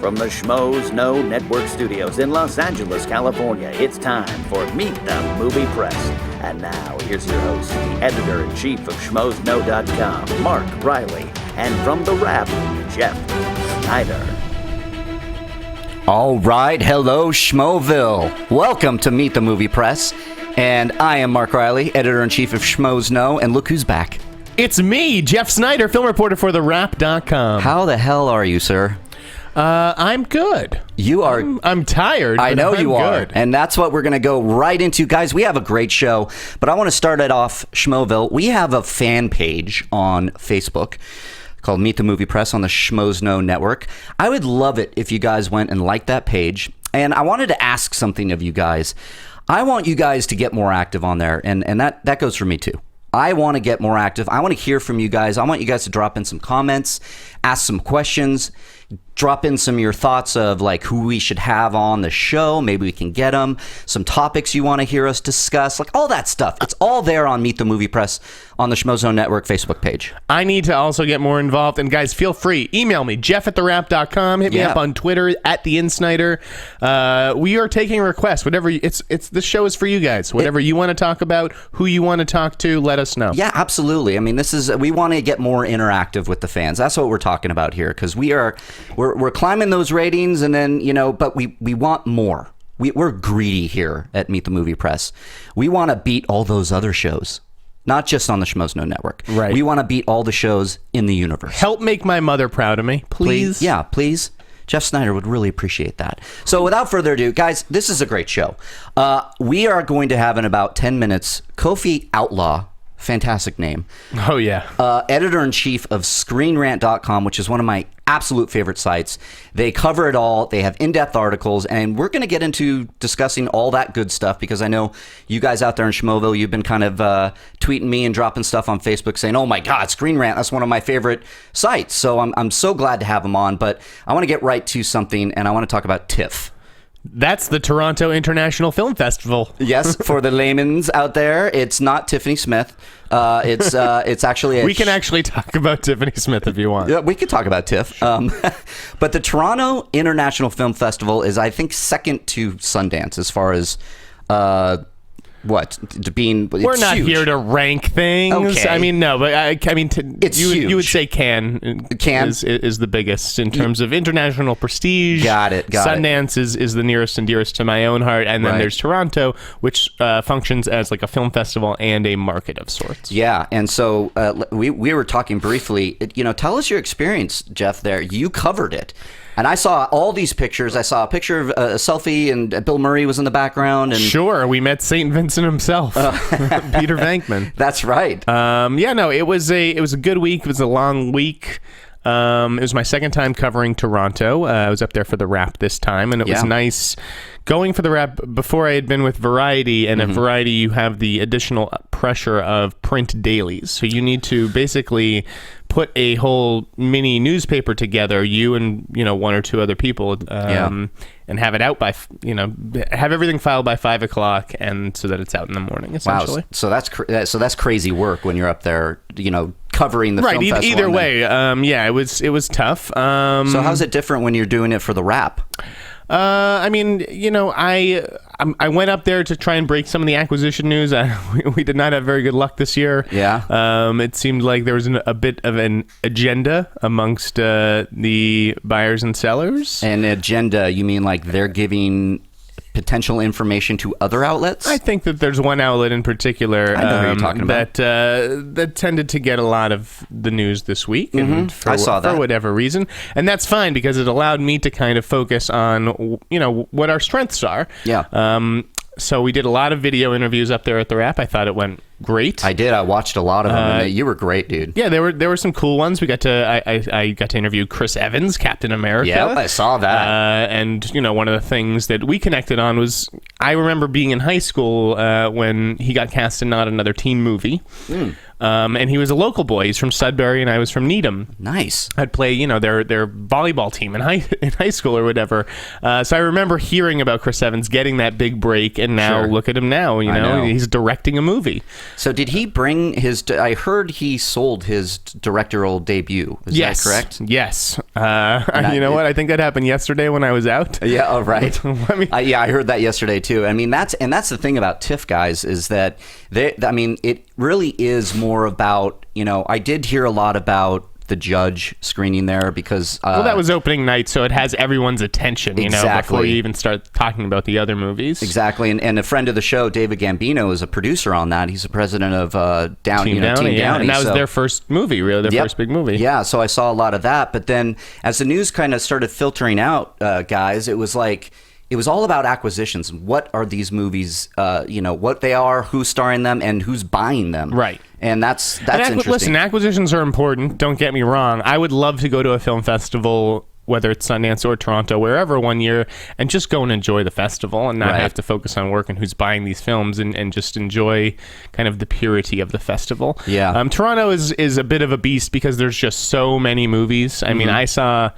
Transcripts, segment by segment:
From the Schmoes Know Network Studios in Los Angeles, California, it's time for Meet the Movie Press. And now, here's your host, the editor-in-chief of SchmoesKnow.com, Mark Reilly, and from The Wrap, Jeff Sneider. All right, hello Schmoville. Welcome to Meet the Movie Press, and I am Mark Reilly, editor-in-chief of Schmoes Know, and look who's back. It's me, Jeff Sneider, film reporter for TheWrap.com. How the hell are you, sir? I'm good. You are... I'm tired, I know you are, good. and that's what we're going to go right into. Guys, we have a great show, but I want to start it off, Schmoville. We have a fan page on Facebook called Meet the Movie Press on the Schmoes Know Network. I would love it if you guys went and liked that page, and I wanted to ask something of you guys. I want you guys to get more active on there, and that goes for me too. I want to get more active. I want to hear from you guys. I want you guys to drop in some comments, ask some questions, drop in some of your thoughts of like who we should have on the show. Maybe we can get them. Some topics you want to hear us discuss, like all that stuff. It's all there on Meet the Movie Press on the Schmoes Know Network Facebook page. I need to also get more involved. And guys, feel free. Email me, Jeff@TheWrap.com. Hit me up on Twitter @TheInsnider. We are taking requests. Whatever it's this show is for you guys. Whatever you want to talk about, who you want to talk to, let us know. Yeah, absolutely. I mean, we want to get more interactive with the fans. That's what we're talking about here, because we're climbing those ratings, and then but we want more. We're greedy here at Meet the Movie Press. We want to beat all those other shows. Not just on the Schmoes Know Network. Right. We want to beat all the shows in the universe. Help make my mother proud of me, please. Yeah, please. Jeff Sneider would really appreciate that. So without further ado, guys, this is a great show. We are going to have in about 10 minutes Kofi Outlaw. Fantastic name. Oh, yeah. Editor-in-chief of Screenrant.com, which is one of my absolute favorite sites. They cover it all. They have in-depth articles, and we're going to get into discussing all that good stuff, because I know you guys out there in Schmoville, you've been kind of tweeting me and dropping stuff on Facebook saying, oh my God, Screenrant, that's one of my favorite sites. So I'm so glad to have them on, but I want to get right to something, and I want to talk about TIFF. That's the Toronto International Film Festival. Yes, for the layman's out there, it's not Tiffany Smith. It's actually we can actually talk about Tiffany Smith if you want. Yeah, we could talk about TIFF. But the Toronto International Film Festival is, I think, second to Sundance as far as we're not huge. Here to rank things. Okay. I mean, no, but it's huge. You would say Cannes is the biggest in terms of international prestige. Got it. Sundance is the nearest and dearest to my own heart, and then there's Toronto, which functions as like a film festival and a market of sorts. Yeah, and so we were talking briefly. Tell us your experience, Jeff. There, you covered it. And I saw all these pictures. I saw a picture of a selfie, and Bill Murray was in the background. And sure, we met St. Vincent himself, Peter Venkman. That's right. It was a good week. It was a long week. It was my second time covering Toronto. I was up there for The Wrap this time, and it was nice going for The Wrap. Before I had been with Variety, and at Variety you have the additional pressure of print dailies. So you need to basically put a whole mini newspaper together, you and one or two other people, and have it out by have everything filed by 5 o'clock, and so that it's out in the morning. Essentially, wow. So that's crazy work when you're up there, covering the film festival. Either way, it was tough. So how's it different when you're doing it for The Wrap? I went up there to try and break some of the acquisition news. We did not have very good luck this year. Yeah. It seemed like there was a bit of an agenda amongst the buyers and sellers. An agenda, you mean like they're giving potential information to other outlets? I think that there's one outlet in particular I know who you're talking about. that tended to get a lot of the news this week, and I saw that. for whatever reason, and that's fine because it allowed me to kind of focus on what our strengths are. Yeah. So we did a lot of video interviews up there at The Wrap. I thought it went great. I did. I watched a lot of them. And you were great, dude. Yeah, there were some cool ones. I got to interview Chris Evans, Captain America. Yeah, I saw that. And one of the things that we connected on was I remember being in high school when he got cast in Not Another Teen Movie. And he was a local boy. He's from Sudbury, and I was from Needham. Nice. I'd play, their volleyball team in high school or whatever. So I remember hearing about Chris Evans getting that big break, and now look at him now. I know. He's directing a movie. So did he bring his? I heard he sold his directorial debut. Is that correct? Yes. You know what? I think that happened yesterday when I was out. Yeah, oh, right. I mean, I heard that yesterday too. I mean, that's the thing about TIFF, guys, is that it really is more about, I did hear a lot about the Judge screening there because that was opening night, so it has everyone's attention, exactly. before you even start talking about the other movies. Exactly, and a friend of the show, David Gambino, is a producer on that. He's the president of Team Downey. And that was their first movie, really, their first big movie. Yeah, so I saw a lot of that, but then as the news kind of started filtering out, guys, it was all about acquisitions. What are these movies, what they are, who's starring them, and who's buying them. Right. And that's interesting. Listen, acquisitions are important. Don't get me wrong. I would love to go to a film festival, whether it's Sundance or Toronto, wherever, one year, and just go and enjoy the festival and not have to focus on work and who's buying these films and just enjoy kind of the purity of the festival. Yeah. Toronto is a bit of a beast because there's just so many movies. I mean, I saw...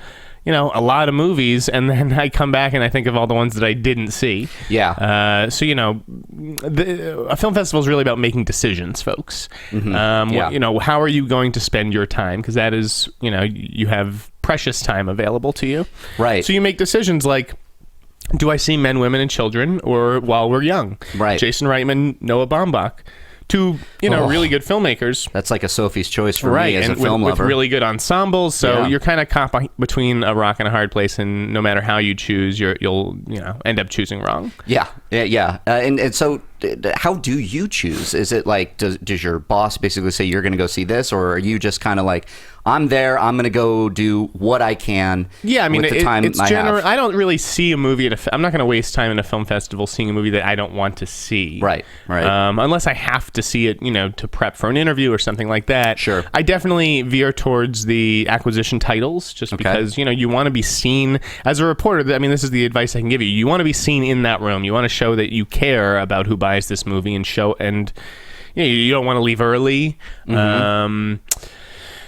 a lot of movies, and then I come back and I think of all the ones that I didn't see. Yeah. A film festival is really about making decisions, folks. Mm-hmm. How are you going to spend your time? Because that is, you have precious time available to you. Right. So you make decisions like, do I see Men, Women, and Children, or While We're Young? Right. Jason Reitman, Noah Baumbach. Two, really good filmmakers. That's like a Sophie's choice for me as a film lover. With really good ensembles, so you're kind of caught between a rock and a hard place, and no matter how you choose, you'll end up choosing wrong. Yeah. And so, how do you choose? Is it like, does your boss basically say you're going to go see this, or are you just kind of like, I'm there, I'm going to go do what I can. Yeah, I mean, with the time it's I general. have. I don't really see a movie I'm not going to waste time in a film festival seeing a movie that I don't want to see. Right. Unless I have to see it, to prep for an interview or something like that. Sure. I definitely veer towards the acquisition titles just because, you want to be seen as a reporter. I mean, this is the advice I can give you. You want to be seen in that room. You want to show that you care about who buys this movie and you don't want to leave early. Mm-hmm.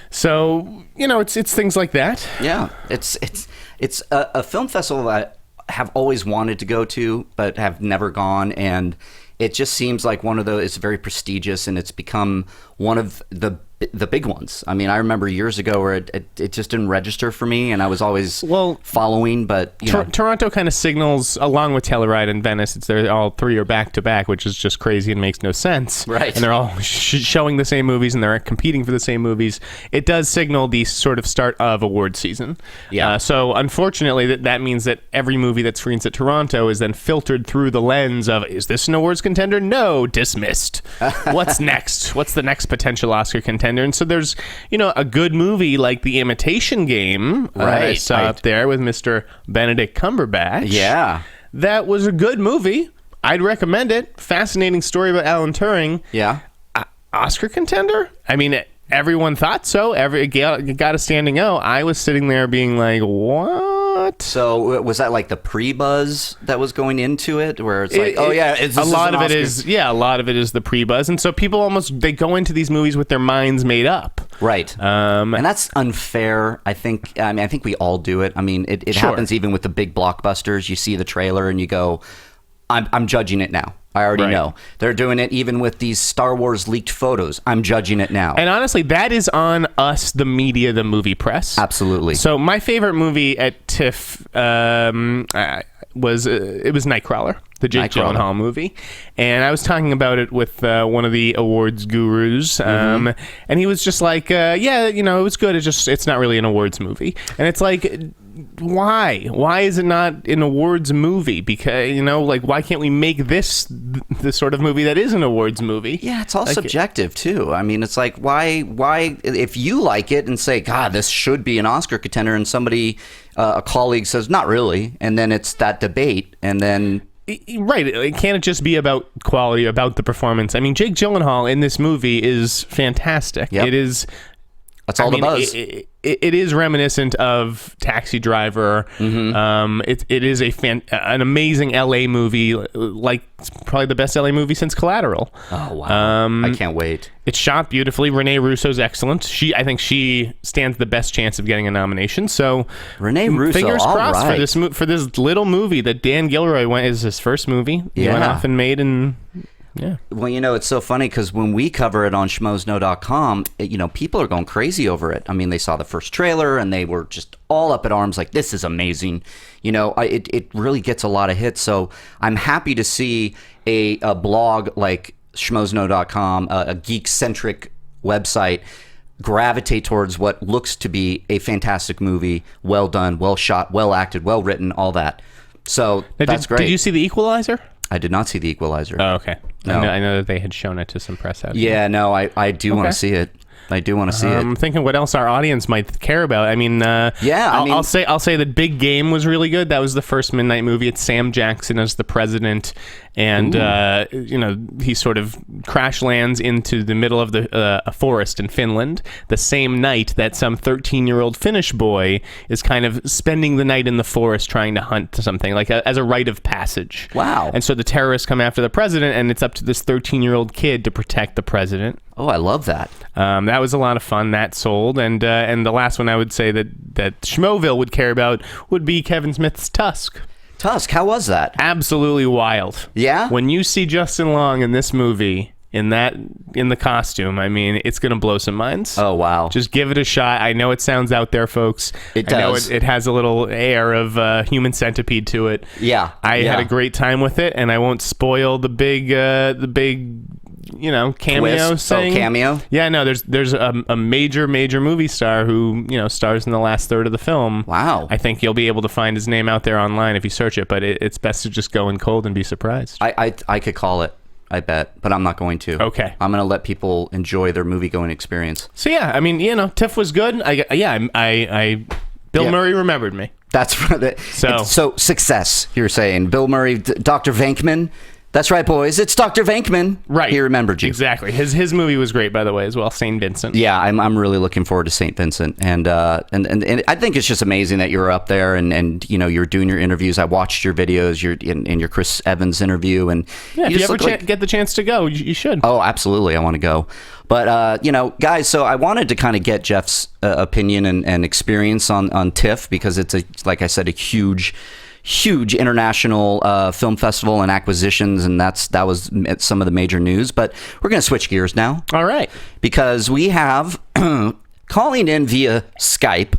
So, it's things like that. Yeah, it's a film festival that I have always wanted to go to, but have never gone, and it just seems like one of those. It's very prestigious, and it's become one of the big ones. I mean, I remember years ago where it just didn't register for me, and I was always following. But Toronto kind of signals, along with Telluride and Venice, they're all three are back to back, which is just crazy and makes no sense. Right, and they're all showing the same movies and they're competing for the same movies. It does signal the sort of start of award season. Yeah. So unfortunately, that means that every movie that screens at Toronto is then filtered through the lens of, is this an awards contender? No, dismissed. What's next? What's the next potential Oscar contender? And so there's, a good movie like The Imitation Game, I saw up there with Mr. Benedict Cumberbatch. Yeah. That was a good movie. I'd recommend it. Fascinating story about Alan Turing. Yeah. Oscar contender? I mean, everyone thought so. It got a standing O. I was sitting there being like, what? So was that like the pre-buzz that was going into it, where it's like, a lot of it is the pre-buzz, and so people they go into these movies with their minds made up, right? And that's unfair. I think we all do it. I mean, it happens even with the big blockbusters. You see the trailer and you go, I'm judging it now. I already know. They're doing it even with these Star Wars leaked photos. I'm judging it now. And honestly, that is on us, the media, the movie press. Absolutely. So my favorite movie at TIFF was Nightcrawler, the Jake Gyllenhaal movie. And I was talking about it with one of the awards gurus. And he was just like, it was good. It's not really an awards movie. And it's like, why is it not an awards movie? Because why can't we make this the sort of movie that is an awards movie? Yeah, it's all subjective too. I mean, it's like, why if you like it and say, God, this should be an Oscar contender, and somebody a colleague says not really, and then it's that debate, and then right, it can't just be about quality, about the performance. I mean, Jake Gyllenhaal in this movie is fantastic. Yep. It is. That's all the buzz. It is reminiscent of Taxi Driver. It is an amazing LA movie, like probably the best LA movie since Collateral. Oh wow! I can't wait. It's shot beautifully. Renee Russo's excellent. I think she stands the best chance of getting a nomination. So Renee Russo, fingers crossed right. for this little movie that Dan Gilroy is his first movie. He went off and made and. Yeah. Well, it's so funny because when we cover it on schmoesknow.com, people are going crazy over it. I mean, they saw the first trailer and they were just all up in arms like, this is amazing. It really gets a lot of hits. So I'm happy to see a blog like schmoesknow.com, a geek-centric website, gravitate towards what looks to be a fantastic movie, well done, well shot, well acted, well written, all that. So that's great. Did you see The Equalizer? I did not see The Equalizer. Oh, okay. No. I know that they had shown it to some press out. Yeah, no, I do want to see it. I do want to see it. I'm thinking what else our audience might care about. I mean, I'll say that Big Game was really good. That was the first Midnight movie. It's Sam Jackson as the president, and he sort of crash lands into the middle of a forest in Finland the same night that some 13-year-old Finnish boy is kind of spending the night in the forest trying to hunt something, like as a rite of passage. Wow! And so the terrorists come after the president, and it's up to this 13-year-old kid to protect the president. Oh, I love that. That was a lot of fun. That sold, and the last one I would say that Schmoville would care about would be Kevin Smith's Tusk. Tusk, how was that? Absolutely wild. Yeah? When you see Justin Long in this movie, in the costume, I mean, it's going to blow some minds. Oh, wow. Just give it a shot. I know it sounds out there, folks. It does. I know it has a little air of Human Centipede to it. Yeah. I had a great time with it, and I won't spoil the big cameo Twist. thing. Oh, cameo? Yeah, no, there's a major movie star who, stars in the last third of the film. Wow. I think you'll be able to find his name out there online if you search it, but it's best to just go in cold and be surprised. I could call it, I bet, but I'm not going to. Okay. I'm going to let people enjoy their movie-going experience. So, yeah, I mean, TIFF was good. Bill Murray remembered me. That's right. So success, you're saying. Bill Murray, Dr. Venkman. That's right, boys. It's Dr. Venkman. Right. He remembered you. Exactly. His movie was great, by the way, as well. St. Vincent. Yeah, I'm really looking forward to St. Vincent, and I think it's just amazing that you're up there and you're doing your interviews. I watched your videos, in your Chris Evans interview, and if you ever get the chance to go, you should. Oh, absolutely, I want to go. But guys, so I wanted to kind of get Jeff's opinion and experience on TIFF because it's like I said, a huge international film festival and acquisitions, and that was some of the major news. But we're going to switch gears now. All right. Because we have, calling in via Skype,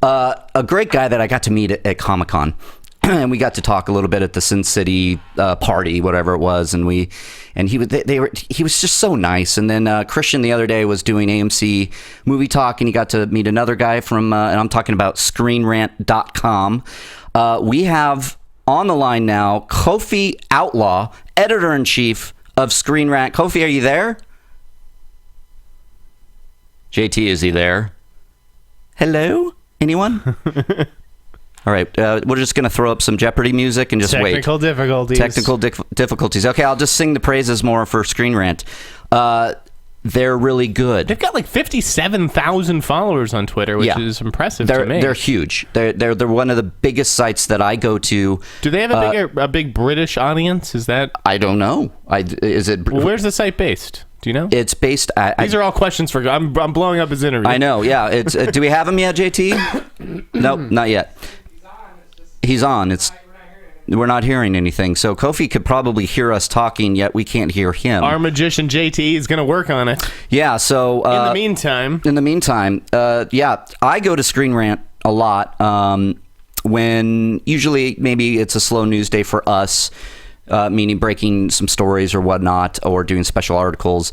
a great guy that I got to meet at Comic-Con. And we got to talk a little bit at the Sin City party, whatever it was, and he was just so nice. And then Christian the other day was doing AMC Movie Talk, and he got to meet another guy from, and I'm talking about Screenrant.com. We have on the line now Kofi Outlaw, editor-in-chief of Screen Rant. Kofi, are you there? JT, is he there? Hello? Anyone? All right, we're just going to throw up some Jeopardy music and just Technical difficulties. Technical difficulties. Okay, I'll just sing the praises more for Screen Rant. They're really good. They've got like 57,000 followers on Twitter, which is impressive to me. They're huge. They're one of the biggest sites that I go to. Do they have a big British audience? Is that? I don't know. Where's the site based? Do you know? It's based at... These are all questions for... I'm blowing up his interview. I know, yeah. It's. Do we have him yet, JT? Nope, not yet. He's on. We're not hearing anything. So Kofi could probably hear us talking, yet we can't hear him. Our magician JT is going to work on it. Yeah, so... In the meantime, I go to Screen Rant a lot when usually maybe it's a slow news day for us, meaning breaking some stories or whatnot, or doing special articles.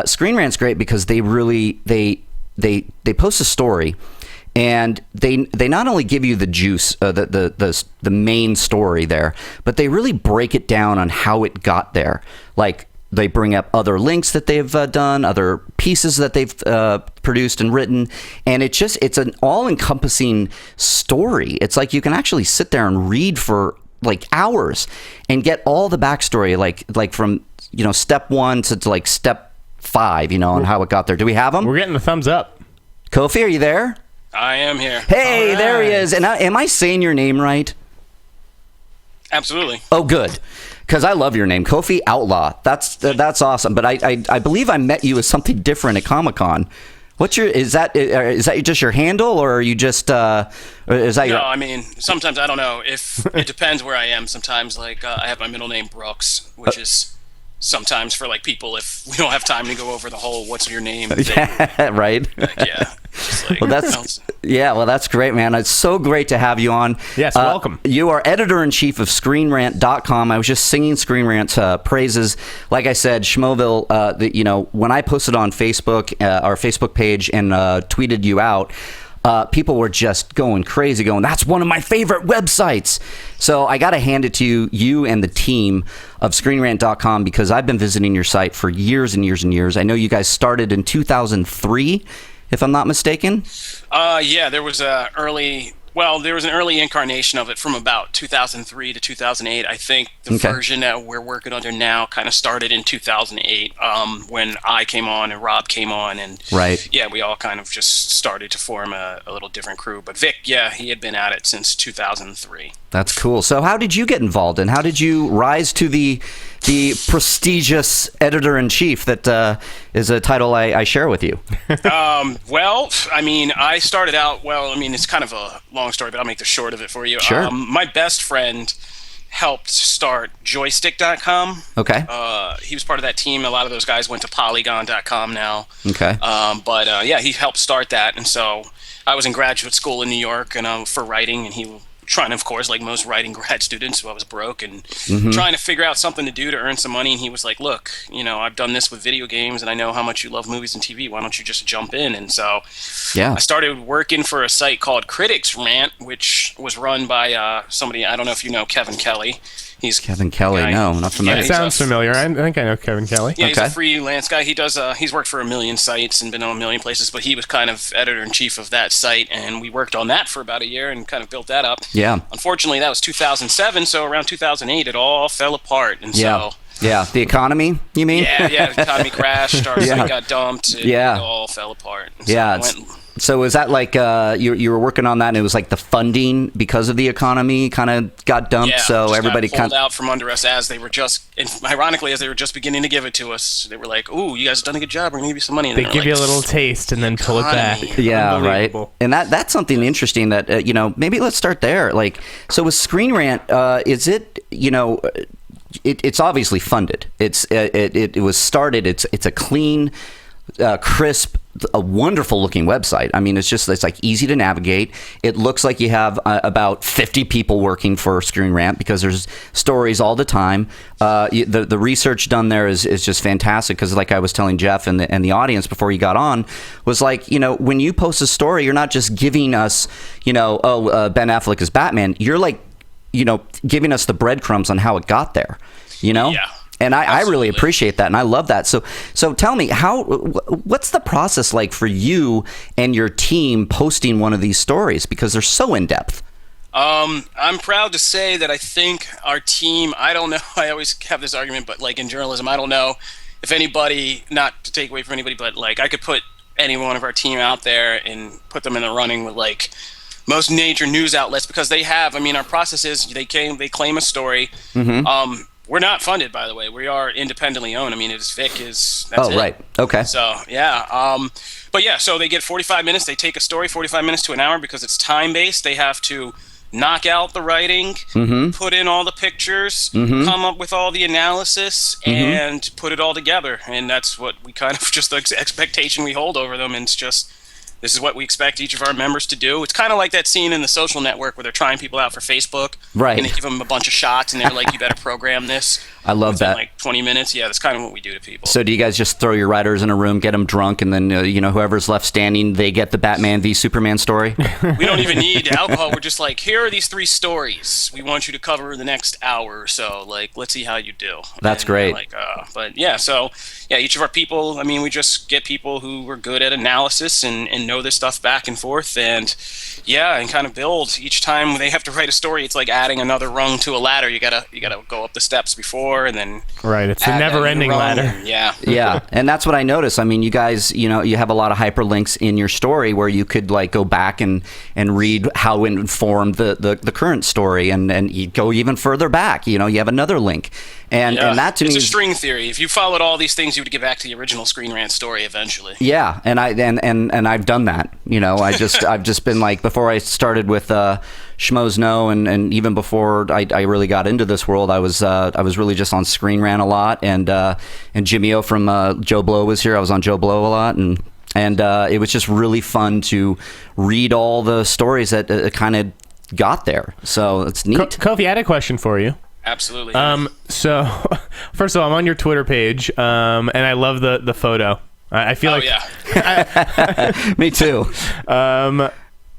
Screen Rant's great because they really... They post a story... And they not only give you the juice, the main story there, but they really break it down on how it got there. Like they bring up other links that they've done, other pieces that they've produced and written, and it's an all-encompassing story. It's like you can actually sit there and read for like hours and get all the backstory, like from step 1 to like step 5, and how it got there. Do we have them? We're getting the thumbs up. Kofi, are you there? I am here. Hey, right. There he is. And am I saying your name right? Absolutely. Oh, good. Because I love your name, Kofi Outlaw. That's awesome. But I believe I met you as something different at Comic-Con. Is that just your handle, or are you just is that your... No, I mean, sometimes I don't know. If it depends where I am. Sometimes, like I have my middle name Brooks, which is sometimes for like people if we don't have time to go over the whole "what's your name" thing. Yeah, right. Like, yeah. Just like, Well, that's great, man. It's so great to have you on. Yes, welcome. You are editor-in-chief of Screenrant.com. I was just singing Screenrant's praises. Like I said, Schmoville, when I posted on Facebook, our Facebook page, and tweeted you out, people were just going crazy, going, that's one of my favorite websites. So I got to hand it to you and the team of Screenrant.com, because I've been visiting your site for years and years and years. I know you guys started in 2003, if I'm not mistaken. Yeah, there was an early incarnation of it from about 2003 to 2008. I think the version that we're working under now kind of started in 2008 when I came on and Rob came on. And yeah, we all kind of just started to form a little different crew. But Vic, yeah, he had been at it since 2003. That's cool. So how did you get involved, and how did you rise to the prestigious editor-in-chief that is a title I share with you? Well, I mean, I started out, it's kind of a long story, but I'll make the short of it for you. Sure. My best friend helped start joystick.com. Okay. He was part of that team. A lot of those guys went to polygon.com now. Okay. But he helped start that. And so I was in graduate school in New York and for writing, and he trying, of course, like most writing grad students, so I was broke and trying to figure out something to do to earn some money. And he was like, look, I've done this with video games and I know how much you love movies and TV. Why don't you just jump in? And so I started working for a site called Critics Rant, which was run by somebody, I don't know if you know Kevin Kelly. He's Kevin Kelly. No, not familiar. It sounds familiar. I think I know Kevin Kelly. Yeah, he's a freelance guy. He does. He's worked for a million sites and been on a million places, but he was kind of editor-in-chief of that site, and we worked on that for about a year and kind of built that up. Yeah. Unfortunately, that was 2007, so around 2008, it all fell apart, and Yeah, the economy, you mean? Yeah, the economy crashed, our site got dumped, it all fell apart. And so was that like you were working on that, and it was like the funding because of the economy kind of got dumped, so everybody kind of pulled out from under us as they were just beginning to give it to us. They were like, "Ooh, you guys have done a good job. We're gonna give you some money." And they give you a little taste and then pull it back. Yeah, right. And that's something interesting that maybe let's start there. Like, so with Screen Rant, is it it's obviously funded. It was started. It's a clean, crisp, a wonderful looking website. I mean, it's like easy to navigate. It looks like you have about 50 people working for Screen Rant because there's stories all the time. The research done there is just fantastic, because like I was telling Jeff and the audience before you got on, was like, when you post a story, you're not just giving us, Ben Affleck is Batman. You're like, giving us the breadcrumbs on how it got there, Yeah. And I really appreciate that, and I love that. So tell me, what's the process like for you and your team posting one of these stories, because they're so in depth? I'm proud to say that I think our team, I don't know, I always have this argument, but like in journalism, I don't know if anybody, not to take away from anybody, but like I could put any one of our team out there and put them in the running with like most major news outlets, because they have, our process is they claim a story. We're not funded, by the way. We are independently owned. That's it. Right. Okay. So, yeah. But yeah, so they get 45 minutes. They take a story, 45 minutes to an hour, because it's time-based. They have to knock out the writing, put in all the pictures, come up with all the analysis, and put it all together. And that's what we kind of just the expectation we hold over them. And it's just, this is what we expect each of our members to do. It's kind of like that scene in The Social Network where they're trying people out for Facebook. Right. And they give them a bunch of shots, and they're like, you better program this. I love that. Like 20 minutes. Yeah, that's kind of what we do to people. So do you guys just throw your writers in a room, get them drunk, and then, whoever's left standing, they get the Batman v Superman story? We don't even need alcohol. We're just like, here are these 3 stories we want you to cover the next hour or so. Like, let's see how you do. That's great. But yeah, so yeah, each of our people, we just get people who are good at analysis and know this stuff back and forth, and kind of build. Each time they have to write a story, it's like adding another rung to a ladder. You gotta go up the steps before, and then it's a never-ending ladder. Yeah, and that's what I noticed. You guys, you have a lot of hyperlinks in your story where you could like go back and read how it informed the current story, and you go even further back. You have another link. And that to me it's a is string theory. If you followed all these things, you would get back to the original Screen Rant story eventually. Yeah, and I've done that. I've just been like, before I started with Schmoes Know, and even before I really got into this world, I was really just on Screen Rant a lot, and Jimmy O from Joe Blow was here. I was on Joe Blow a lot, and it was just really fun to read all the stories that kind of got there. So it's neat. Kofi, I had a question for you. Absolutely. So first of all, I'm on your Twitter page, and I love the photo. I feel Me too.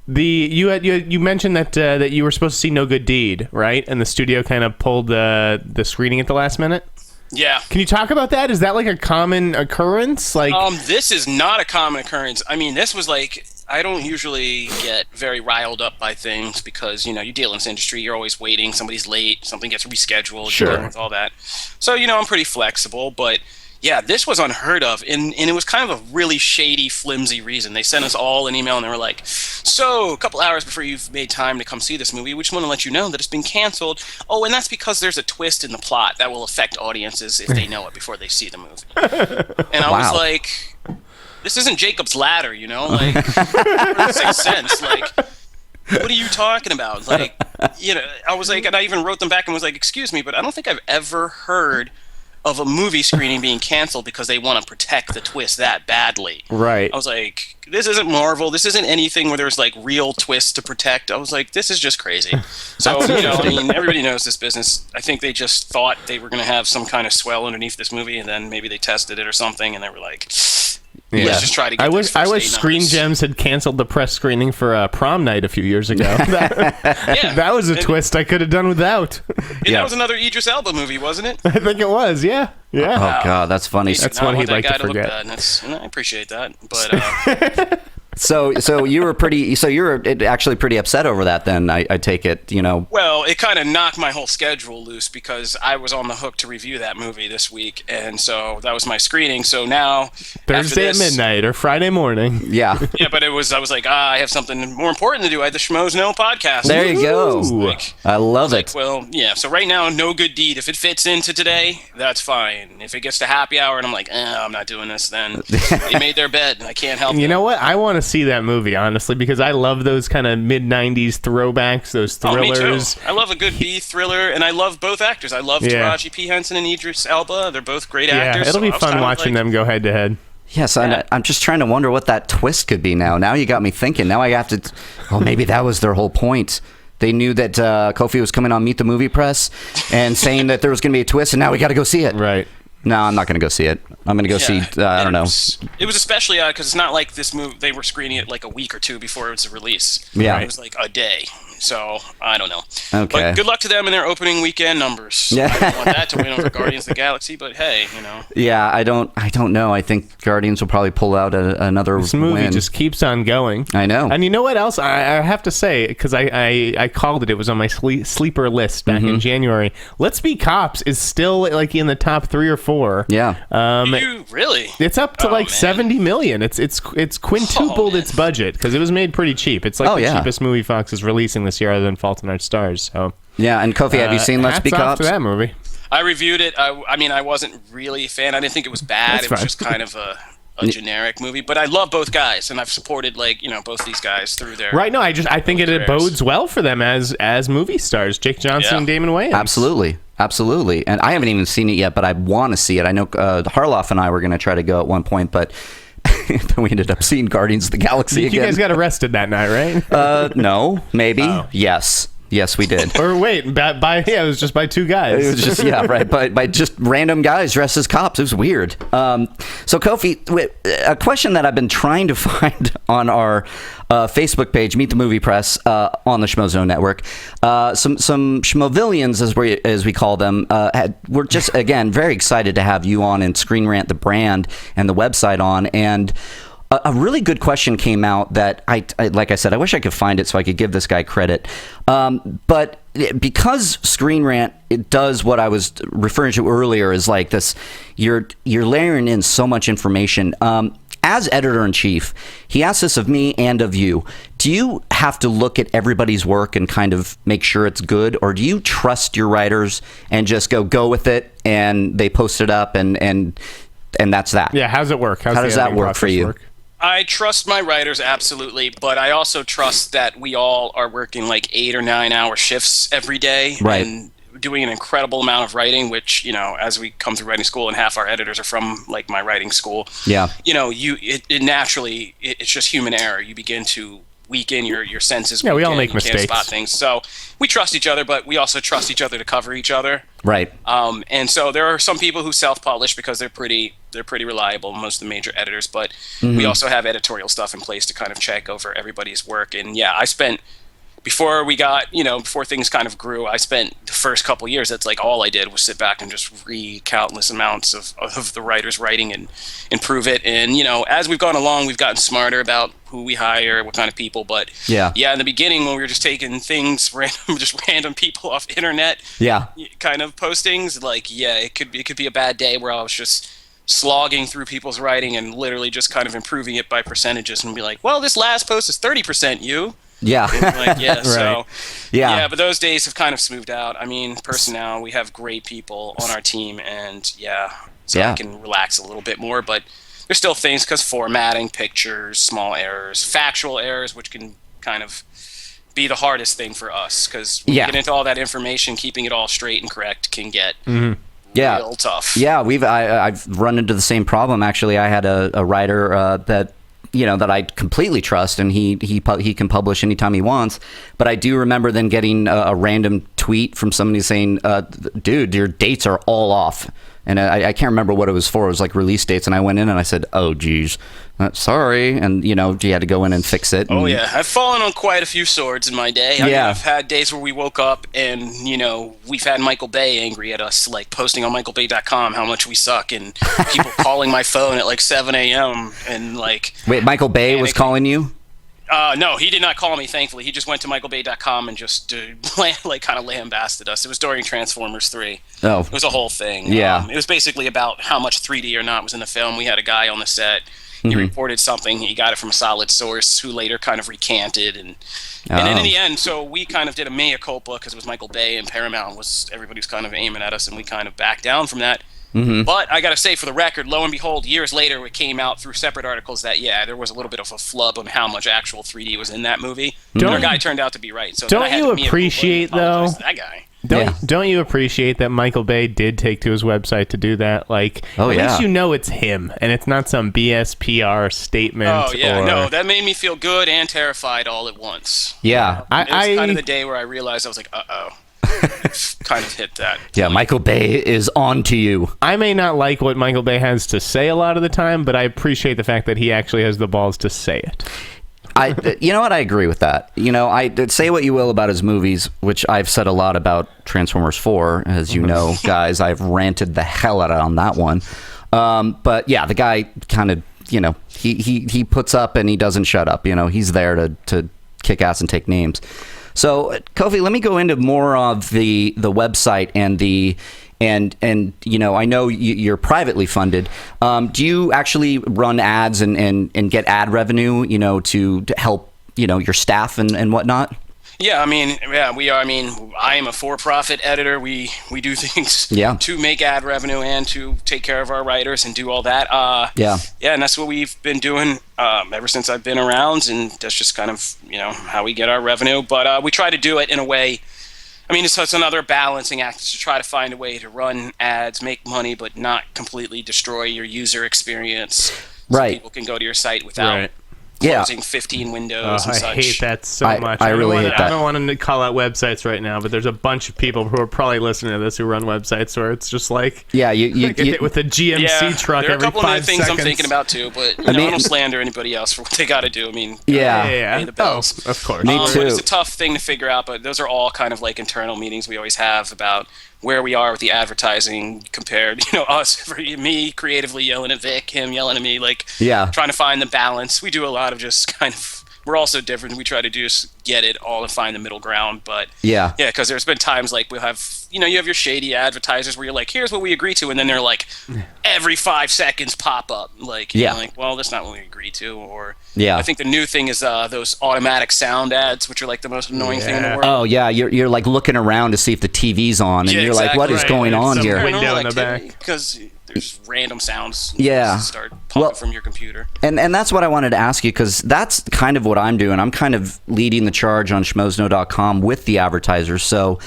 You mentioned that you were supposed to see No Good Deed, right? And the studio kind of pulled the screening at the last minute. Yeah. Can you talk about that? Is that like a common occurrence? Like, this is not a common occurrence. I mean, this was like, I don't usually get very riled up by things because, you deal in this industry, you're always waiting, somebody's late, something gets rescheduled, Sure. you're dealing with all that. So, I'm pretty flexible, but yeah, this was unheard of, and it was kind of a really shady, flimsy reason. They sent us all an email, and they were like, so, a couple hours before you've made time to come see this movie, we just want to let you know that it's been canceled. Oh, and that's because there's a twist in the plot that will affect audiences if they know it before they see the movie. And I was like, this isn't Jacob's Ladder, like, it doesn't make sense, like, what are you talking about? Like, I was like, and I even wrote them back and was like, excuse me, but I don't think I've ever heard of a movie screening being canceled because they want to protect the twist that badly. right. I was like, this isn't Marvel. This isn't anything where there's like real twists to protect. I was like, this is just crazy. So, everybody knows this business. I think they just thought they were going to have some kind of swell underneath this movie, and then maybe they tested it or something, and they were like, let's just try to get I wish Screen Gems had canceled the press screening for Prom Night a few years ago. That was a twist I could have done without. And that was another Idris Elba movie, wasn't it? I think it was, yeah. Oh God, that's funny. That's one he'd like to forget. I appreciate that, but So you were actually pretty upset over that then, I take it, Well, it kind of knocked my whole schedule loose because I was on the hook to review that movie this week, and so that was my screening. So now Thursday at midnight or Friday morning. Yeah. Yeah, but I was like, I have something more important to do. I had the Schmoes Know podcast. There you go. I love it. Well, yeah, so right now, No Good Deed. If it fits into today, that's fine. If it gets to happy hour and I'm like, I'm not doing this, then they made their bed and I can't help it. You know what? I want to see that movie, honestly, because I love those kind of mid-90s throwbacks, those thrillers. Me too. I love a good B thriller, and I love both actors. I love Taraji P. Henson and Idris Elba. They're both great actors. Yeah, it'll be fun watching them go head-to-head. Yes, I'm just trying to wonder what that twist could be now. Now you got me thinking. Now I have to... Oh, maybe that was their whole point. They knew that Kofi was coming on Meet the Movie Press and saying that there was going to be a twist, and now we got to go see it. Right. No, I'm not going to go see it. I'm going to go see, I don't know. It was especially odd because it's not like this movie, they were screening it like a week or two before it was release. Yeah. It was like a day. So, I don't know. Okay. But good luck to them in their opening weekend numbers. Yeah. I don't want that to win over Guardians of the Galaxy, but hey, Yeah, I don't know. I think Guardians will probably pull out another This movie win. just keeps on going. I know. And you know what else? I have to say, because I called it. It was on my sleeper list back in January. Let's Be Cops is still like in the top 3 or 4. Yeah. You really? It's up to like $70 million. It's quintupled its budget because it was made pretty cheap. It's like the cheapest movie Fox is releasing this year, other than Fault in Our Stars. So yeah. And Kofi, have you seen Let's Be hats off Cops? to that movie. I reviewed it. I mean, I wasn't really a fan. I didn't think it was bad. That's it was fine. just kind of a generic movie. But I love both guys, and I've supported both these guys through their Right. No, I think it bodes well for them as movie stars, Jake Johnson and Damon Wayans. Absolutely. And I haven't even seen it yet, but I want to see it. I know Harloff and I were going to try to go at one point, but we ended up seeing Guardians of the Galaxy again. You guys got arrested that night, right? No, maybe. Oh. Yes, we did. Or wait, it was just by 2 guys. It was just right, by just random guys dressed as cops. It was weird. So Kofi, a question that I've been trying to find on our Facebook page, Meet the Movie Press, on the Schmoes Know Network, some Schmovillians, as we call them, we're just again very excited to have you on and Screen Rant the brand and the website on. And a really good question came out that I like I said, I wish I could find it so I could give this guy credit. But because Screen Rant, it does what I was referring to earlier is like this, you're layering in so much information. as editor-in-chief, he asked this of me and of you. Do you have to look at everybody's work and kind of make sure it's good, or do you trust your writers and just go with it, and they post it up, and that's that? Yeah, how's it work? How does that work for you? I trust my writers, absolutely, but I also trust that we all are working like 8 or 9 hour shifts every day. Right. And doing an incredible amount of writing, which, as we come through writing school, and half our editors are from like my writing school. Yeah. It naturally, it's just human error. You begin to weaken your senses. Yeah, we all make mistakes. Can't spot things. So we trust each other, but we also trust each other to cover each other. Right. And so there are some people who self-publish because they're pretty reliable, most of the major editors, but we also have editorial stuff in place to kind of check over everybody's work. And yeah, I spent, before things kind of grew, I spent the first couple years, that's like all I did was sit back and just read countless amounts of the writer's writing and improve it. And, as we've gone along, we've gotten smarter about who we hire, what kind of people. But yeah, in the beginning when we were just taking things, random people off internet kind of postings, it could be a bad day where I was just slogging through people's writing and literally just kind of improving it by percentages and be like, well, this last post is 30% you. Yeah. Right. So, but those days have kind of smoothed out. I mean, personnel, we have great people on our team, and I can relax a little bit more, but there's still things because formatting, pictures, small errors, factual errors, which can kind of be the hardest thing for us because when you get into all that information, keeping it all straight and correct can get real tough. Yeah, I've run into the same problem. Actually, I had a writer that I completely trust, and he can publish anytime he wants. But I do remember then getting a random tweet from somebody saying, dude, your dates are all off. And I can't remember what it was for. It was like release dates. And I went in and I said, oh, geez, sorry. And, you had to go in and fix it. Oh, yeah. I've fallen on quite a few swords in my day. I mean, I've had days where we woke up and, we've had Michael Bay angry at us, like posting on michaelbay.com how much we suck, and people calling my phone at like 7 a.m. and like... Wait, Michael Bay was calling you? No, he did not call me, thankfully. He just went to michaelbay.com and just kind of lambasted us. It was during Transformers 3. Oh. It was a whole thing. Yeah. It was basically about how much 3D or not was in the film. We had a guy on the set. He reported something. He got it from a solid source who later kind of recanted. And then in the end, so we kind of did a mea culpa because it was Michael Bay and Paramount everybody was kind of aiming at us, and we kind of backed down from that. But I got to say, for the record, lo and behold, years later, it came out through separate articles that, there was a little bit of a flub on how much actual 3D was in that movie. Our guy turned out to be right. So don't you appreciate, though, that guy? Don't you appreciate that Michael Bay did take to his website to do that? Like, at least it's him, and it's not some BS PR statement. Oh, yeah, no, that made me feel good and terrified all at once. Yeah. It was kind of the day where I realized I was like, uh-oh. Kind of hit that. Yeah, Michael Bay is on to you. I may not like what Michael Bay has to say a lot of the time, but I appreciate the fact that he actually has the balls to say it. You know what? I agree with that. I say what you will about his movies, which I've said a lot about Transformers 4, as you know, guys. I've ranted the hell out on that one. But yeah, the guy kind of, he puts up and he doesn't shut up. He's there to kick ass and take names. So, Kofi, let me go into more of the website and I know you're privately funded. Do you actually run ads and get ad revenue, to help, your staff and whatnot? Yeah, I mean, we are. I mean, I am a for-profit editor. We do things to make ad revenue and to take care of our writers and do all that. And that's what we've been doing ever since I've been around, and that's just kind of how we get our revenue. But we try to do it in a way. I mean, it's another balancing act to try to find a way to run ads, make money, but not completely destroy your user experience. So people can go to your site without closing 15 windows and such. I hate that so much. I really hate that. I don't want to call out websites right now, but there's a bunch of people who are probably listening to this who run websites where it's just like you get hit with a GMC truck every 5 seconds. There are a couple of things I'm thinking about too, but I don't slander anybody else for what they got to do. I mean, pay the bills. Of course. Me too. It's a tough thing to figure out, but those are all kind of like internal meetings we always have about where we are with the advertising compared, us, me creatively yelling at Vic, him yelling at me, trying to find the balance. We do a lot of just kind of we're all so different. We try to just get it all and find the middle ground. But yeah, because there's been times like we'll have, you have your shady advertisers where you're like, here's what we agree to, and then they're like, every 5 seconds pop up, like, you're like, well, that's not what we agreed to. Or I think the new thing is those automatic sound ads, which are like the most annoying thing in the world. Oh yeah, you're like looking around to see if the TV's on, and you're like, what is going on here? Window in the back. Because there's random sounds start popping from your computer. And that's what I wanted to ask you, because that's kind of what I'm doing. I'm kind of leading the charge on schmozno.com with the advertisers. So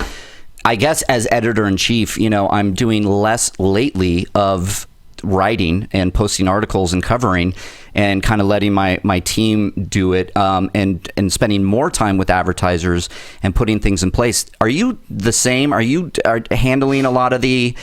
I guess as editor-in-chief, I'm doing less lately of writing and posting articles and covering, and kind of letting my team do it, and spending more time with advertisers and putting things in place. Are you the same? Are you handling a lot of the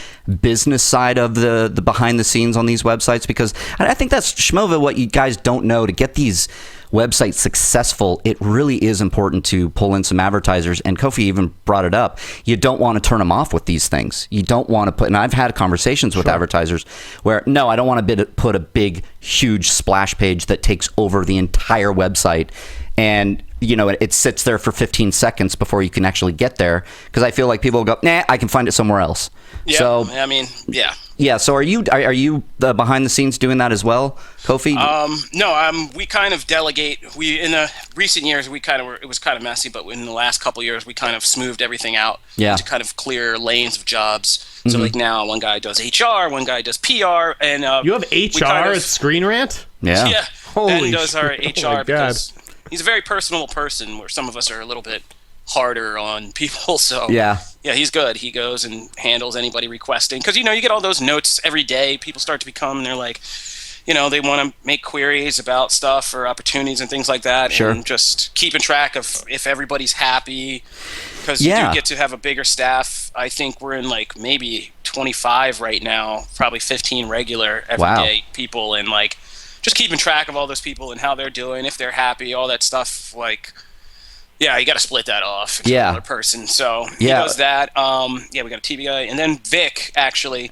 business side of the behind the scenes on these websites? Because I think that's, Schmoville, what you guys don't know. To get these website successful, it really is important to pull in some advertisers. And Kofi even brought it up. You don't want to turn them off with these things. You don't want to put, and I've had conversations with advertisers where, no, I don't want to put a big, huge splash page that takes over the entire website. And, it sits there for 15 seconds before you can actually get there. Because I feel like people will go, nah, I can find it somewhere else. Yeah, so, yeah. So are you behind the scenes doing that as well, Kofi? No, we kind of delegate. In the recent years, it was kind of messy, but in the last couple of years, we kind of smoothed everything out to kind of clear lanes of jobs. So like now, one guy does HR, one guy does PR, and you have HR at Screenrant? Yeah. Yeah. Holy Ben does our shit. HR because he's a very personal person, where some of us are a little bit harder on people. So yeah, he's good. He goes and handles anybody requesting, because you get all those notes every day. People start to become, and they're like, they want to make queries about stuff or opportunities and things like that. Sure. And just keeping track of if everybody's happy, because you do get to have a bigger staff. I think we're in like maybe 25 right now, probably 15 regular everyday people, and like just keeping track of all those people and how they're doing, if they're happy, all that stuff. Like, yeah, you got to split that off. It's another person. So he does that. We got a TV guy, and then Vic, actually,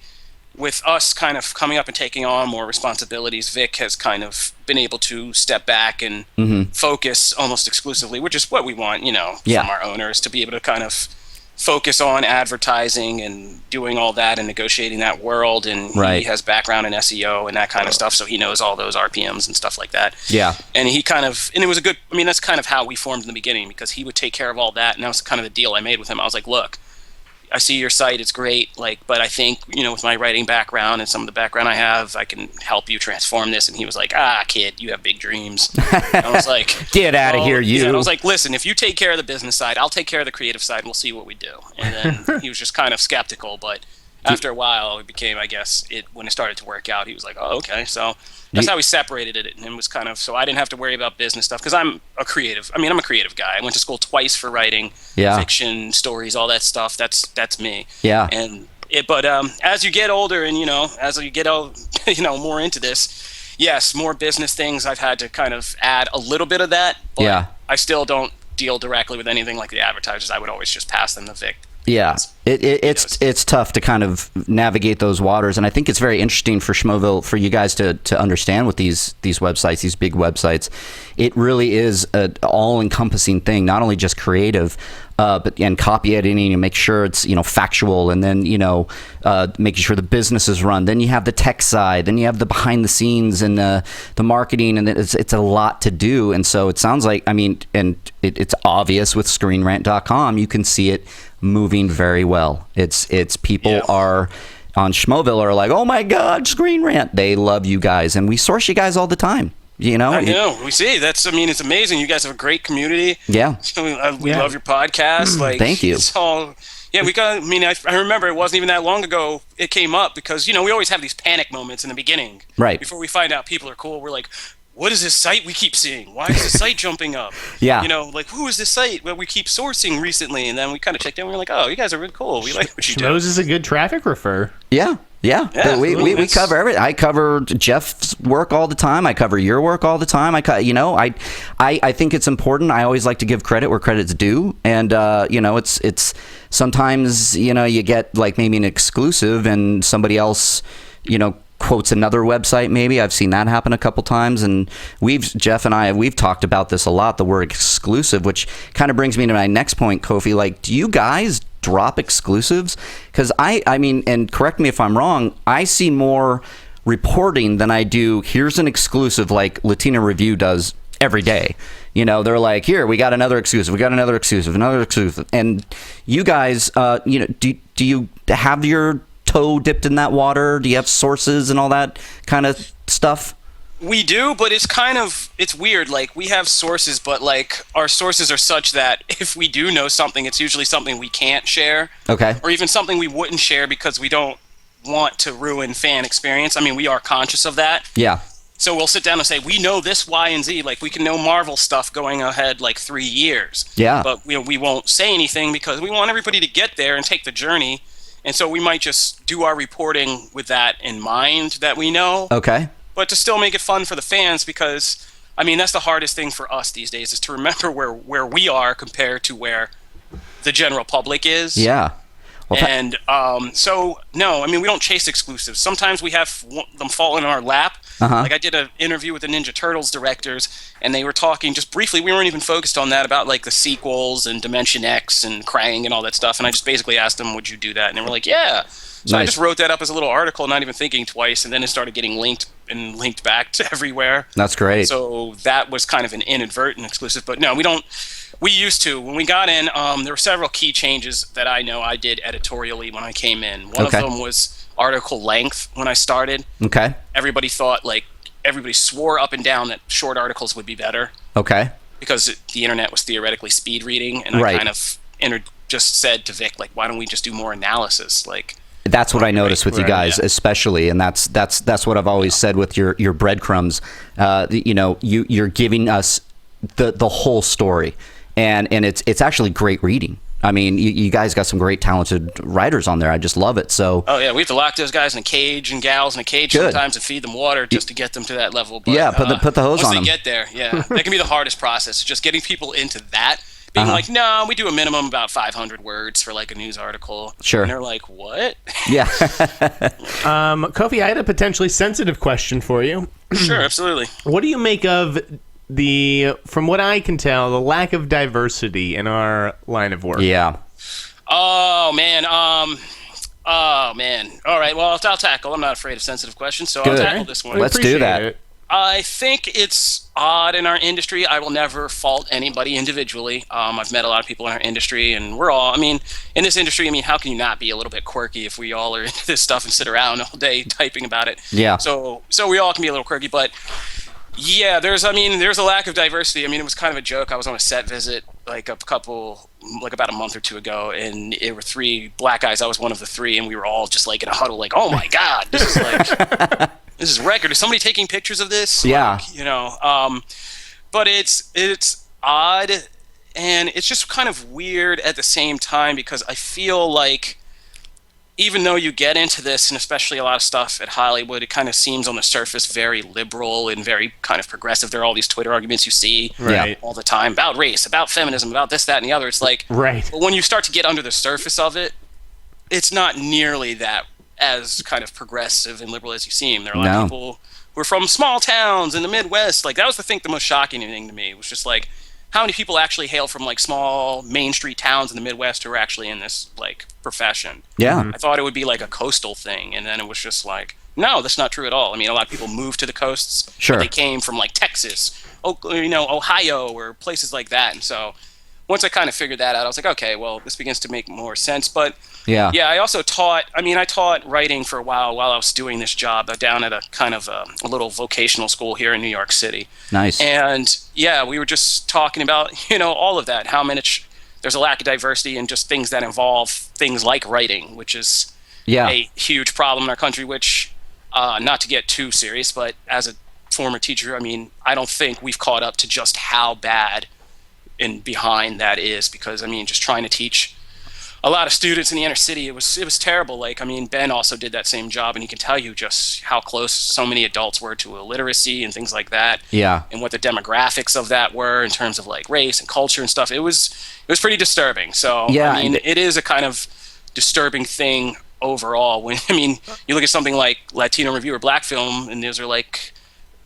with us kind of coming up and taking on more responsibilities, Vic has kind of been able to step back and focus almost exclusively, which is what we want, from our owners, to be able to kind of focus on advertising and doing all that and negotiating that world. And he has background in SEO and that kind of stuff, so he knows all those RPMs and stuff like that. Yeah. And it was a good, that's kind of how we formed in the beginning, because he would take care of all that, and that was kind of the deal I made with him. I was like, look, I see your site, it's great, but I think, with my writing background and some of the background I have, I can help you transform this. And he was like, kid, you have big dreams. And I was like, get out of here, you. And I was like, listen, if you take care of the business side, I'll take care of the creative side, and we'll see what we do. And then he was just kind of skeptical, but after a while, it became, I guess, when it started to work out, he was like, oh, okay. So that's how we separated it, and it was kind of, so I didn't have to worry about business stuff, because I'm a creative guy. I went to school twice for writing, fiction, stories, all that stuff. That's me. Yeah. And but as you get older, and as you get more into this, yes, more business things, I've had to kind of add a little bit of that, but I still don't deal directly with anything like the advertisers. I would always just pass them to Vic. Yeah, it's tough to kind of navigate those waters, and I think it's very interesting for Schmoville, for you guys to understand with these websites, these big websites. It really is an all-encompassing thing, not only just creative, and copy editing, and make sure it's factual, and then making sure the business is run. Then you have the tech side, then you have the behind the scenes and the marketing, and it's a lot to do. And so it sounds like, and it's obvious with ScreenRant.com, you can see it moving very well. It's people are on Schmoville are like, oh my God, Screen Rant. They love you guys, and we source you guys all the time. I know. We see. It's amazing. You guys have a great community. Yeah. We love your podcast. Thank you. It's all. Yeah, we got. I remember it wasn't even that long ago it came up, because we always have these panic moments in the beginning, right? Before we find out people are cool, we're like, what is this site we keep seeing? Why is the site jumping up? Yeah. Who is this site that we keep sourcing recently? And then we kind of checked in, and we're like, oh, you guys are really cool. We like what you do. Schmoes is a good traffic refer. Yeah. We cover everything. I cover Jeff's work all the time. I cover your work all the time. I think it's important. I always like to give credit where credit's due, and it's sometimes you get like maybe an exclusive, and somebody else quotes another website. Maybe I've seen that happen a couple times, and Jeff and I we've talked about this a lot. The word exclusive, which kind of brings me to my next point, Kofi. Like, do you guys drop exclusives? Because I mean, and correct me if I'm wrong, I see more reporting than I do. Here's an exclusive, like Latino Review does every day. You know, they're like, here, we got another exclusive, another exclusive. And you guys, you know, do you have your toe dipped in that water? Do you have sources and all that kind of stuff? We do, but it's weird. Like, we have sources, but like our sources are such that if we do know something, it's usually something we can't share. Okay. Or even something we wouldn't share because we don't want to ruin fan experience. I mean, we are conscious of that. Yeah. So we'll sit down and say, we know this, Y, and Z. Like, we can know Marvel stuff going ahead like 3 years. Yeah. But we won't say anything because we want everybody to get there and take the journey. And so we might just do our reporting with that in mind that we know. Okay. But to still make it fun for the fans, because, I mean, that's the hardest thing for us these days, is to remember where we are compared to where the general public is. Yeah. Well, and so, no, I mean, we don't chase exclusives. Sometimes we have them fall in our lap. Like, I did an interview with the Ninja Turtles directors, and they were talking just briefly. We weren't even focused on that, about like the sequels and Dimension X and Krang and all that stuff. And I just basically asked them, would you do that? And they were like, yeah. So I just wrote that up as a little article, not even thinking twice. And then it started getting linked back to everywhere. That's great. So that was kind of an inadvertent exclusive. But no, we don't. We used to. When we got in, there were several key changes that I know I did editorially when I came in. One of them was article length when I started. Okay. Everybody swore up and down that short articles would be better. Okay. Because the internet was theoretically speed reading. And I kind of just said to Vic, like, why don't we just do more analysis? Like, that's what I noticed with you guys, especially, and that's what I've always said with your breadcrumbs. You know, you're giving us the whole story, and it's actually great reading. I mean, you guys got some great talented writers on there. I just love it. So. Oh yeah, we have to lock those guys in a cage and gals in a cage sometimes and feed them water just to get them to that level. But, yeah, put the hose on them. Once they get there, yeah, that can be the hardest process. Just getting people into that. Being like, no, we do a minimum about 500 words for like a news article. Sure. And they're like, what? Yeah. Kofi, I had a potentially sensitive question for you. Sure, absolutely. What do you make of from what I can tell, the lack of diversity in our line of work? Yeah. Oh, man. All right, well, I'll tackle. I'm not afraid of sensitive questions, so I'll tackle this one. Let's do that. I think it's odd in our industry. I will never fault anybody individually. I've met a lot of people in our industry, and we're all, I mean, in this industry, I mean, how can you not be a little bit quirky if we all are into this stuff and sit around all day typing about it? Yeah. So we all can be a little quirky, but yeah, there's a lack of diversity. I mean, it was kind of a joke. I was on a set visit like about a month or two ago, and it were 3 black guys. I was one of the 3, and we were all just like in a huddle, like, oh my God, this is like... This is record. Is somebody taking pictures of this? Yeah. Like, you know, but it's odd, and it's just kind of weird at the same time, because I feel like even though you get into this, and especially a lot of stuff at Hollywood, it kind of seems on the surface very liberal and very kind of progressive. There are all these Twitter arguments you see all the time about race, about feminism, about this, that, and the other. It's like, but when you start to get under the surface of it, it's not nearly that as kind of progressive and liberal as you seem. There are a lot of people who are from small towns in the Midwest. Like, that was the most shocking thing to me. It was just like, how many people actually hail from like small Main Street towns in the Midwest who are actually in this like profession? Yeah. I thought it would be like a coastal thing, and then it was just like, no, that's not true at all. I mean, a lot of people moved to the coasts. Sure. They came from like Texas, Ohio, or places like that. And so once I kind of figured that out, I was like, okay, well, this begins to make more sense. But yeah, I also taught writing for a while I was doing this job down at a kind of a little vocational school here in New York City. Nice. And yeah, we were just talking about, all of that, how there's a lack of diversity in just things that involve things like writing, which is a huge problem in our country, which, not to get too serious, but as a former teacher, I mean, I don't think we've caught up to just how bad and behind that is, because, I mean, just trying to teach a lot of students in the inner city, it was terrible. Like, I mean, Ben also did that same job, and he can tell you just how close so many adults were to illiteracy and things like that. Yeah. And what the demographics of that were in terms of like race and culture and stuff. It was pretty disturbing. So, yeah, I mean, it is a kind of disturbing thing overall. When you look at something like Latino Review or Black Film, and those are like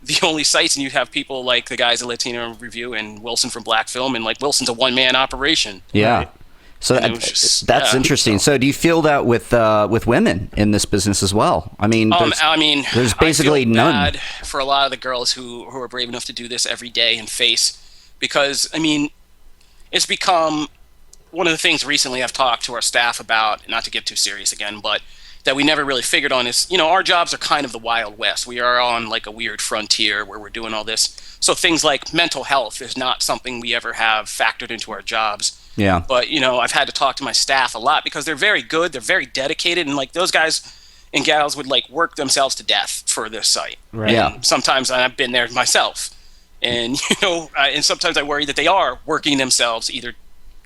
the only sites, and you have people like the guys at Latino Review and Wilson from Black Film, and like Wilson's a one-man operation. Yeah. Right. So that's interesting. So do you feel that with women in this business as well? I mean, there's basically I feel none. bad for a lot of the girls who are brave enough to do this every day and face, because it's become one of the things recently I've talked to our staff about, not to get too serious again, but that we never really figured on is, our jobs are kind of the Wild West. We are on like a weird frontier where we're doing all this. So things like mental health is not something we ever have factored into our jobs. Yeah. But, I've had to talk to my staff a lot because they're very good. They're very dedicated. And like those guys and gals would like work themselves to death for this site. Right. Yeah. Sometimes I've been there myself. And, and sometimes I worry that they are working themselves either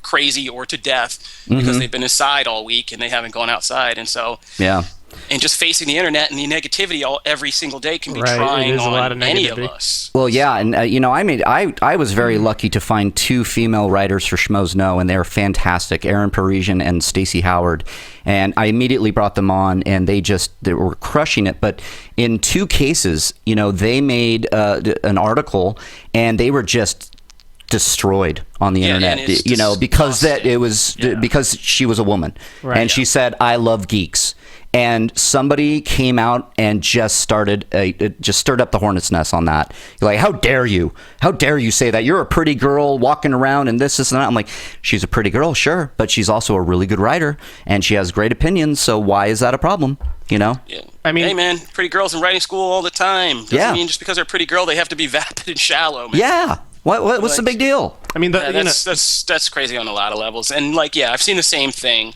crazy or to death because they've been inside all week and they haven't gone outside. And so, and just facing the internet and the negativity every single day can be trying on any of us. Well, yeah, and I was very lucky to find 2 female writers for Schmoes Know, and they were fantastic, Erin Parisian and Stacey Howard. And I immediately brought them on, and they were crushing it. But in 2 cases, they made an article, and they were just destroyed on the internet, because because she was a woman, and she said, "I love geeks." And somebody came out and just stirred up the hornet's nest on that. You're like, how dare you? How dare you say that? You're a pretty girl walking around and this, and that. I'm like, she's a pretty girl, sure, but she's also a really good writer, and she has great opinions, so why is that a problem? Yeah. Hey man, pretty girls in writing school all the time. Doesn't mean just because they're a pretty girl they have to be vapid and shallow, man. Yeah. What's the big deal? That's crazy on a lot of levels. And I've seen the same thing.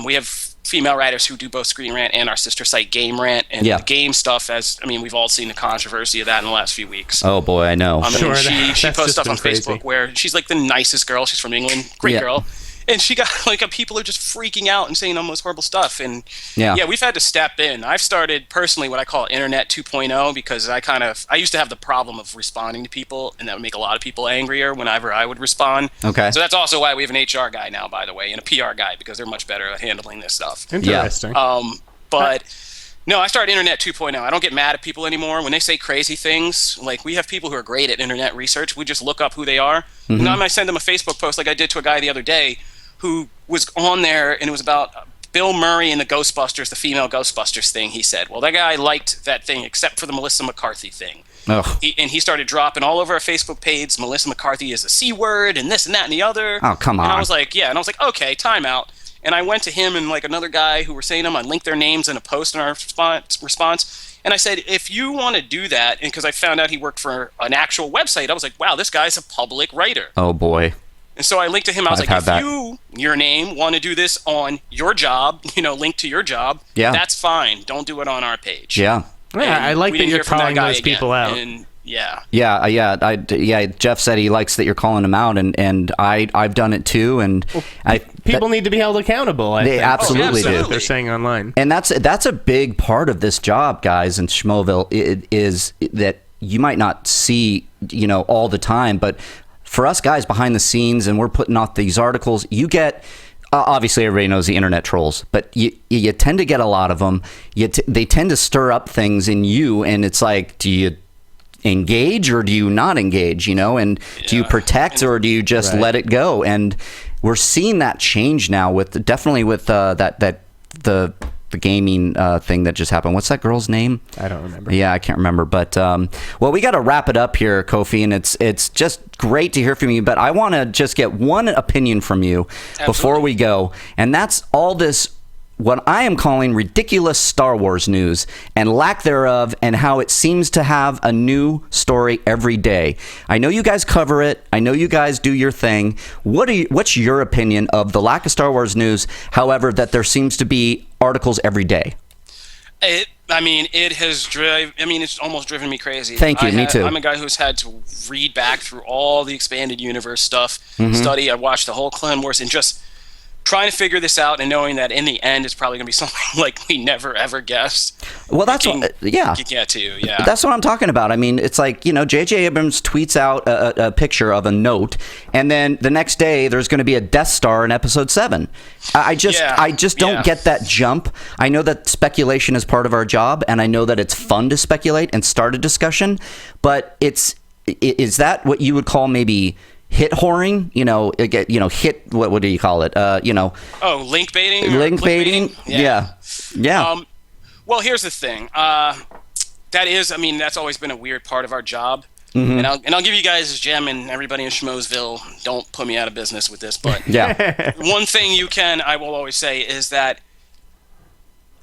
We have female writers who do both Screen Rant and our sister site Game Rant, and the game stuff. We've all seen the controversy of that in the last few weeks. Oh boy, I know. She posts stuff on Facebook where she's like the nicest girl. She's from England, great girl. And she got people are just freaking out and saying almost horrible stuff. And we've had to step in. I've started personally what I call Internet 2.0 because I used to have the problem of responding to people, and that would make a lot of people angrier whenever I would respond. Okay. So that's also why we have an HR guy now, by the way, and a PR guy, because they're much better at handling this stuff. Interesting. But no, I started Internet 2.0. I don't get mad at people anymore when they say crazy things. Like, we have people who are great at internet research. We just look up who they are. And I might send them a Facebook post like I did to a guy the other day who was on there, and it was about Bill Murray and the Ghostbusters, the female Ghostbusters thing. He said, well, that guy liked that thing except for the Melissa McCarthy thing. He started dropping all over our Facebook page, Melissa McCarthy is a C word, and this and that and the other. Oh, come on. And I was like, okay, time out. And I went to him and like another guy who were saying them. I linked their names in a post in our response. And I said, if you want to do that, and because I found out he worked for an actual website, I was like, wow, this guy's a public writer. Oh, boy. And so I linked to him. I was like, if your name, want to do this on your job, link to your job, that's fine. Don't do it on our page. Yeah, I like that you're calling those people out. And Jeff said he likes that you're calling him out, and I've done it too. And people need to be held accountable. They absolutely do. They're saying online, and that's a big part of this job, guys. In Schmoville, is that you might not see all the time, but for us guys behind the scenes, and we're putting out these articles, you get obviously everybody knows the internet trolls, but you tend to get a lot of them. They tend to stir up things in you, and it's like, do you engage or do you not engage? And do you protect or do you just let it go? And we're seeing that change now with the gaming thing that just happened. What's that girl's name? I don't remember. Yeah, I can't remember. But well, we got to wrap it up here, Kofi, and it's just great to hear from you. But I want to just get one opinion from you before we go, and that's all this, what I am calling ridiculous Star Wars news and lack thereof, and how it seems to have a new story every day. I know you guys cover it. I know you guys do your thing. What's your opinion of the lack of Star Wars news, however, that there seems to be articles every day? It's almost driven me crazy. Thank you, me too. I'm a guy who's had to read back through all the expanded universe stuff, study. I watched the whole Clone Wars, and just trying to figure this out and knowing that in the end it's probably going to be something like we never ever guessed. Well, that's what, yeah. Get to, yeah. That's what I'm talking about. I mean, it's like, J.J. Abrams tweets out a picture of a note, and then the next day there's going to be a Death Star in Episode 7. I just don't get that jump. I know that speculation is part of our job, and I know that it's fun to speculate and start a discussion, but is that what you would call maybe hit whoring? Hit, what do you call it? Oh, link baiting? Link baiting? Yeah. Well, here's the thing. That's always been a weird part of our job. Mm-hmm. And I'll give you guys a gem, and everybody in Schmoesville, don't put me out of business with this, but one thing I will always say is that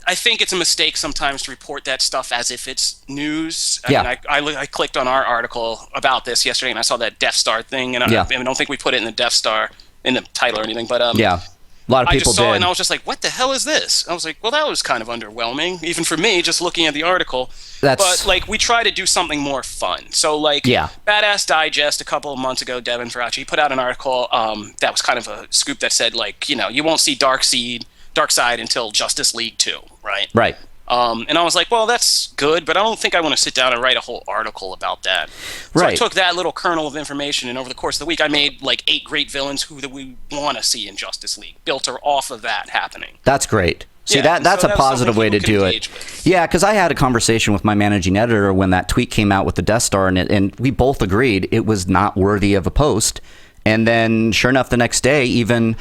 I think it's a mistake sometimes to report that stuff as if it's news. I clicked on our article about this yesterday, and I saw that Death Star thing, and I don't think we put it in the Death Star in the title or anything, but a lot of people I just saw did. it, and I was just like, what the hell is this? I was like, well, that was kind of underwhelming, even for me, just looking at the article. But we try to do something more fun. So Badass Digest a couple of months ago, Devin Faraci, he put out an article that was kind of a scoop that said, you won't see Darkseid until Justice League 2, right? Right. And I was like, well, that's good, but I don't think I want to sit down and write a whole article about that. So I took that little kernel of information, and over the course of the week, I made 8 great villains who we want to see in Justice League, built off of that happening. That's great. See, that's a positive way to do it. Yeah, because I had a conversation with my managing editor when that tweet came out with the Death Star, and we both agreed it was not worthy of a post. And then, sure enough, the next day, even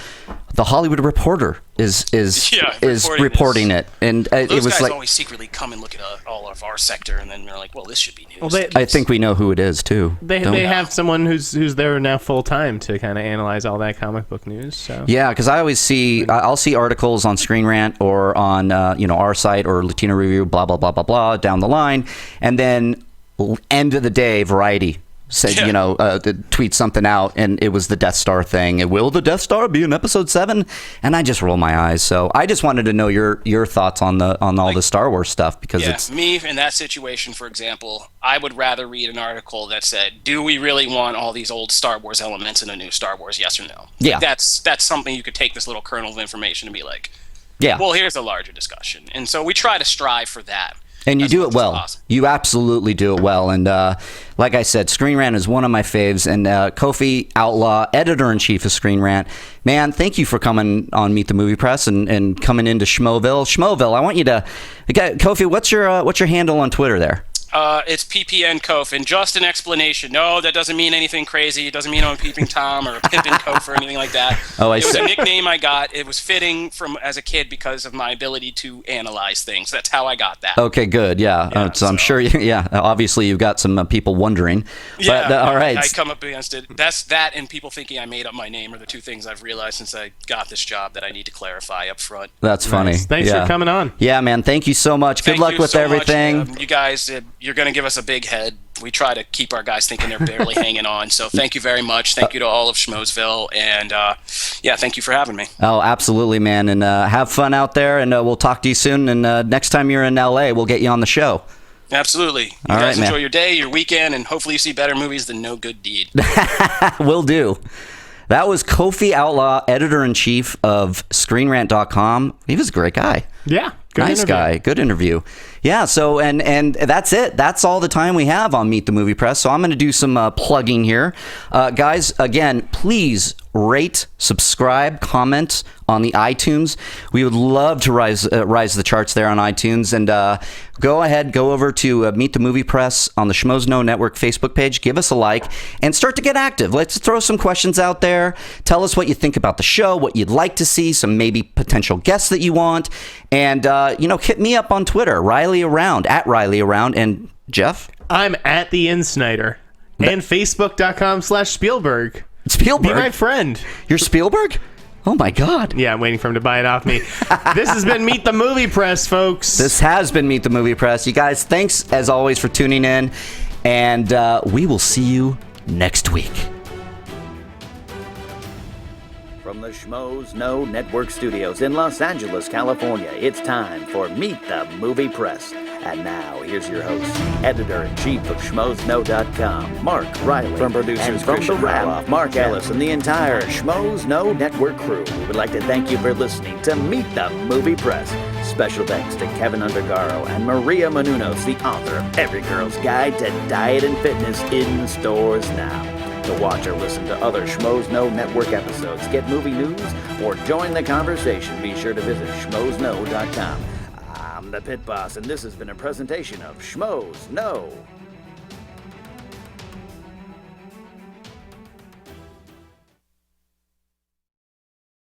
the Hollywood Reporter is reporting it, and it was guys like always secretly come and look at all of our sector, and then they're like, "Well, this should be news." Well, I think we know who it is too. They have someone who's there now full time to kind of analyze all that comic book news. So yeah, because I always I'll see articles on Screen Rant or on our site or Latino Review, blah blah blah blah blah down the line, and then end of the day, Variety said, tweet something out, and it was the Death Star thing. And will the Death Star be in Episode 7? And I just roll my eyes. So I just wanted to know your thoughts on all the Star Wars stuff, because it's me in that situation. For example, I would rather read an article that said, "Do we really want all these old Star Wars elements in a new Star Wars? Yes or no?" Yeah, that's something you could take this little kernel of information and be like, "Yeah, well, here's a larger discussion." And so we try to strive for that. And you do it well. You absolutely do it well. And like I said, Screen Rant is one of my faves. And Kofi Outlaw, editor-in-chief of Screen Rant, man, thank you for coming on Meet the Movie Press and coming into Schmoeville. Schmoeville, I want you to... Kofi, what's your handle on Twitter there? It's PPN Kof, and just an explanation. No, that doesn't mean anything crazy. It doesn't mean I'm Peeping Tom or Pippin Kof or anything like that. Oh, it was a nickname I got. It was fitting as a kid because of my ability to analyze things. That's how I got that. Okay, good. Yeah. So I'm sure. Obviously you've got some people wondering. Yeah. But, all right. I come up against it. That's that, and people thinking I made up my name are the two things I've realized since I got this job that I need to clarify up front. That's funny. Nice. Thanks for coming on. Yeah, man. Thank you so much. Good luck with everything. You guys, you're going to give us a big head. We try to keep our guys thinking they're barely hanging on. So thank you very much. Thank you to all of Schmoesville. And thank you for having me. Oh, absolutely, man. And have fun out there. And we'll talk to you soon. And next time you're in LA, we'll get you on the show. Absolutely. You guys enjoy your day, your weekend, and hopefully you see better movies than No Good Deed. Will do. That was Kofi Outlaw, editor-in-chief of ScreenRant.com. He was a great guy. Yeah. Nice guy. Good interview. Yeah, so, and that's it. That's all the time we have on Meet the Movie Press. So I'm going to do some plugging here. Guys, again, please rate, subscribe, comment on the iTunes. We would love to rise the charts there on iTunes. And go over to Meet the Movie Press on the Schmoes Know Network Facebook page. Give us a like and start to get active. Let's throw some questions out there. Tell us what you think about the show, what you'd like to see, some maybe potential guests that you want. And, hit me up on Twitter, Reilly Around, at Reilly Around. And Jeff? I'm at the Snyder. And Facebook.com/Spielberg. Spielberg? Be my friend. You're Spielberg? Oh, my God. Yeah, I'm waiting for him to buy it off me. This has been Meet the Movie Press, folks. This has been Meet the Movie Press. You guys, thanks, as always, for tuning in. And we will see you next week. From the Schmoes Know Network studios in Los Angeles, California, it's time for Meet the Movie Press. And now, here's your host, editor-in-chief of SchmoesKnow.com, Mark Reilly. From producers and from the Wrap, Mark Ellis, and the entire Schmoes Know Network crew, we would like to thank you for listening to Meet the Movie Press. Special thanks to Kevin Undergaro and Maria Menounos, the author of Every Girl's Guide to Diet and Fitness, in stores now. To watch or listen to other Schmoes Know Network episodes, get movie news, or join the conversation, be sure to visit SchmoesKnow.com. I'm the Pit Boss, and this has been a presentation of Schmoes Know